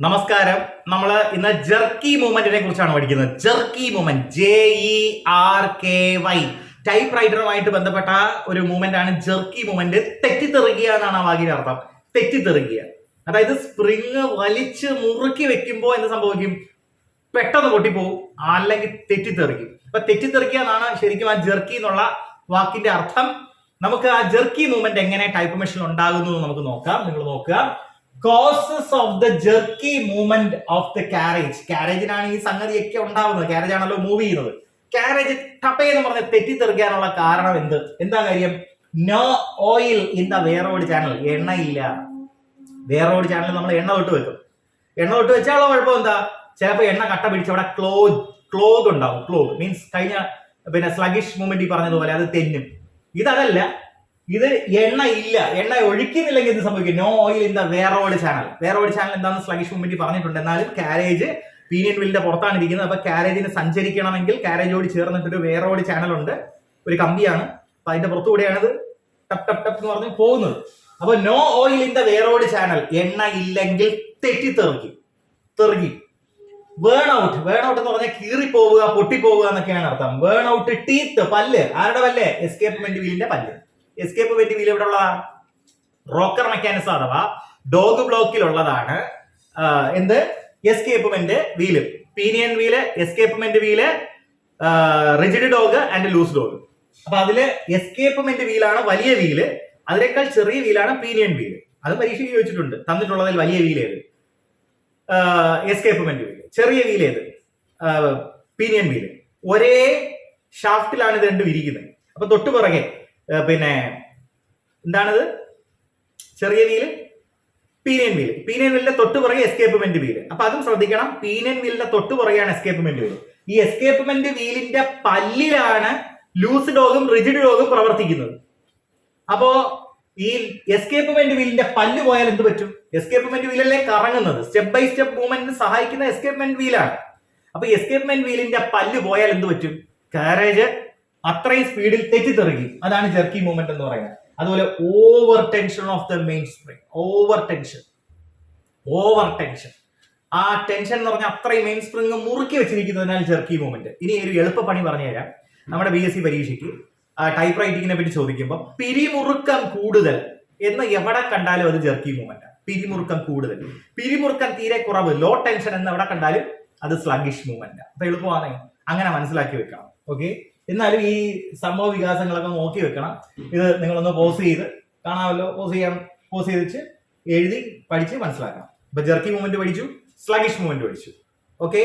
നമസ്കാരം. നമ്മൾ ഇന്ന് ജെർക്കി മൂവ്മെന്റിനെ കുറിച്ചാണ് പഠിക്കുന്നത്. Jerky movement, JERKY. ടൈപ്പ് റൈറ്ററുമായിട്ട് ബന്ധപ്പെട്ട ഒരു മൂവ്മെന്റ് ആണ് ജെർക്കി മൂവ്മെന്റ്. തെറ്റിത്തെറിക്കുക എന്നാണ് ആ വാക്കിന്റെ അർത്ഥം. തെറ്റിത്തെറിക്കുക, അതായത് സ്പ്രിങ് വലിച്ച് മുറുക്കി വെക്കുമ്പോൾ എന്ത് സംഭവിക്കും? പെട്ടെന്ന് പൊട്ടിപ്പോവും, അല്ലെങ്കിൽ തെറ്റിത്തെറിക്കും. അപ്പൊ തെറ്റിത്തെറിക്കുക എന്നാണ് ശരിക്കും ആ ജെർക്കി എന്നുള്ള വാക്കിന്റെ അർത്ഥം. നമുക്ക് ആ ജെർക്കി മൂവ്മെന്റ് എങ്ങനെ ടൈപ്പ് മെഷീനിൽ ഉണ്ടാകുന്നു നമുക്ക് നോക്കാം. നിങ്ങൾ നോക്കുക. Causes of the jerky movement of the carriage. കാരേജിനാണ് ഈ സംഗതിയൊക്കെ ഉണ്ടാവുന്നത്. കാരേജ് ആണല്ലോ മൂവ് ചെയ്യുന്നത്. കാരേജ് ടപ്പയെന്ന് പറഞ്ഞ് തെറ്റിത്തെറിക്കാനുള്ള കാരണം എന്താ കാര്യം? No oil in the V rod channel. എണ്ണയില്ല. വേറോഡ് ചാനൽ നമ്മൾ എണ്ണ തൊട്ട് വെക്കും. എണ്ണ തൊട്ട് വെച്ചാലുള്ള കുഴപ്പം എന്താ? ചിലപ്പോൾ എണ്ണ കട്ട പിടിച്ച് അവിടെ ക്ലോഗ് ഉണ്ടാവും. ക്ലോഗ് മീൻസ് കഴിഞ്ഞ സ്ലഗിഷ് മൂവ്മെന്റ് ഈ പറഞ്ഞതുപോലെ അത് തെന്നും. ഇതല്ല, ഇത് എണ്ണ ഇല്ല, എണ്ണ ഒഴിക്കുന്നില്ലെങ്കിൽ എന്ത് സംഭവിക്കും? No oil in the V rod channel. V rod channel എന്താണെന്ന് സ്ലഗിഷ് മൂവ്മെന്റ് പറഞ്ഞിട്ടുണ്ട്. എന്നാലും കാരേജ് പീനിയൻ വീലിന്റെ പുറത്താണ് ഇരിക്കുന്നത്. അപ്പൊ കാരേജിന് സഞ്ചരിക്കണമെങ്കിൽ കാരേജോട് ചേർന്നിട്ടൊരു വേറോഡ് ചാനൽ ഉണ്ട്, ഒരു കമ്പിയാണ്. അപ്പൊ അതിന്റെ പുറത്തുകൂടെയാണിത് ടപ്പ് ടപ്പ് ടപ്പ് എന്ന് പറഞ്ഞ് പോകുന്നത്. അപ്പൊ no oil in the V rod channel, എണ്ണ ഇല്ലെങ്കിൽ തെറിക്കും. വേൺ ഔട്ട് എന്ന് പറഞ്ഞാൽ കീറിപ്പോവുക, പൊട്ടിപ്പോവുക എന്നൊക്കെയാണ് അർത്ഥം. വേൺ ഔട്ട്, ടീത്ത്, പല്ല്. ആരുടെ പല്ല്? എസ്കേപ്പ്മെന്റ് വീലിന്റെ പല്ല്. എസ്കേപ്പ്മെന്റ് വീൽ എവിടെ ഉള്ളതാണ്? റോക്കർ മെക്കാനിസം അഥവാ ഡോഗ് ബ്ലോക്കിലുള്ളതാണ്. Escapement wheel. Pinion wheel, escapement wheel, rigid dog and loose dog. അപ്പൊ അതില് എസ്കേപ്പ്മെന്റ് വീലാണ് വലിയ വീല്, അതിനേക്കാൾ ചെറിയ വീലാണ് പീനിയൻ വീല്. അത് പരീക്ഷയ്ക്ക് ചോദിച്ചിട്ടുണ്ട്. തന്നിട്ടുള്ളതിൽ വലിയ വീല് ഏത്? എസ്കേപ്പ്മെന്റ് വീല്. ചെറിയ വീല് ഏത്? Pinion wheel. ഒരേ ഷാഫ്റ്റിലാണ് ഇത് രണ്ടും ഇരിക്കുന്നത്. അപ്പൊ തൊട്ടു പുറകെ എന്താണിത്? ചെറിയ വീല് പീനിയൻ വീല്. പീനിയൻ വീലിന്റെ തൊട്ടു പുറകെ എസ്കേപ്പ്മെന്റ് വീല്. അപ്പൊ അതും ശ്രദ്ധിക്കണം. പീനിയൻ വീലിന്റെ തൊട്ടു പുറകെയാണ് എസ്കേപ്പ്മെന്റ് വീല്. ഈ എസ്കേപ്പ്മെന്റ് വീലിന്റെ പല്ലിലാണ് ലൂസ് ഡോഗും റിജിഡ് ഡോഗും പ്രവർത്തിക്കുന്നത്. അപ്പോ ഈ എസ്കേപ്പ്മെന്റ് വീലിന്റെ പല്ല് പോയാൽ എന്ത് പറ്റും? എസ്കേപ്പ്മെന്റ് വീലല്ലേ കറങ്ങുന്നത്. സ്റ്റെപ്പ് ബൈ സ്റ്റെപ്പ് മൂവ്മെന്റിന് സഹായിക്കുന്ന എസ്കേപ്പ്മെന്റ് വീലാണ്. അപ്പൊ എസ്കേപ്പ്മെന്റ് വീലിന്റെ പല്ല് പോയാൽ എന്ത് പറ്റും? കാരേജ് അത്രയും സ്പീഡിൽ തെറ്റിത്തെറിക്കും. അതാണ് ജെർക്കി മൂവ്മെന്റ് എന്ന് പറയുന്നത്. അതുപോലെ over tension of the main spring. Over tension. ആ ടെൻഷൻ എന്ന് പറഞ്ഞാൽ അത്രയും മെയിൻ സ്പ്രിങ് മുറുക്കി വെച്ചിരിക്കുന്നതിനാൽ ജെർക്കി മൂവ്മെന്റ്. ഇനി ഒരു എളുപ്പ പണി പറഞ്ഞുതരാം. നമ്മുടെ BSc പരീക്ഷയ്ക്ക് ടൈപ്പ് റൈറ്റിങ്ങിനെ പറ്റി ചോദിക്കുമ്പോൾ പിരിമുറുക്കം കൂടുതൽ എന്ന് എവിടെ കണ്ടാലും അത് ജെർക്കി മൂവ്മെന്റ്. പിരിമുറുക്കം കൂടുതൽ, പിരിമുറുക്കം തീരെ കുറവ്, ലോ ടെൻഷൻ എന്ന് എവിടെ കണ്ടാലും അത് സ്ലഗിഷ് മൂവ്മെന്റ്. അപ്പൊ എളുപ്പമാണ്, അങ്ങനെ മനസ്സിലാക്കി വെക്കണം. ഓക്കെ, എന്നാലും ഈ സംഭവ വികാസങ്ങളൊക്കെ നോക്കി വെക്കണം. ഇത് നിങ്ങളൊന്ന് പോസ് ചെയ്ത് കാണാമല്ലോ. പോസ് ചെയ്തിട്ട് എഴുതി പഠിച്ച് മനസ്സിലാക്കണം. ഇപ്പൊ ജെർക്കി മൂവ്മെന്റ് പഠിച്ചു, സ്ലഗിഷ് മൂവ്മെന്റ് പഠിച്ചു. ഓക്കെ.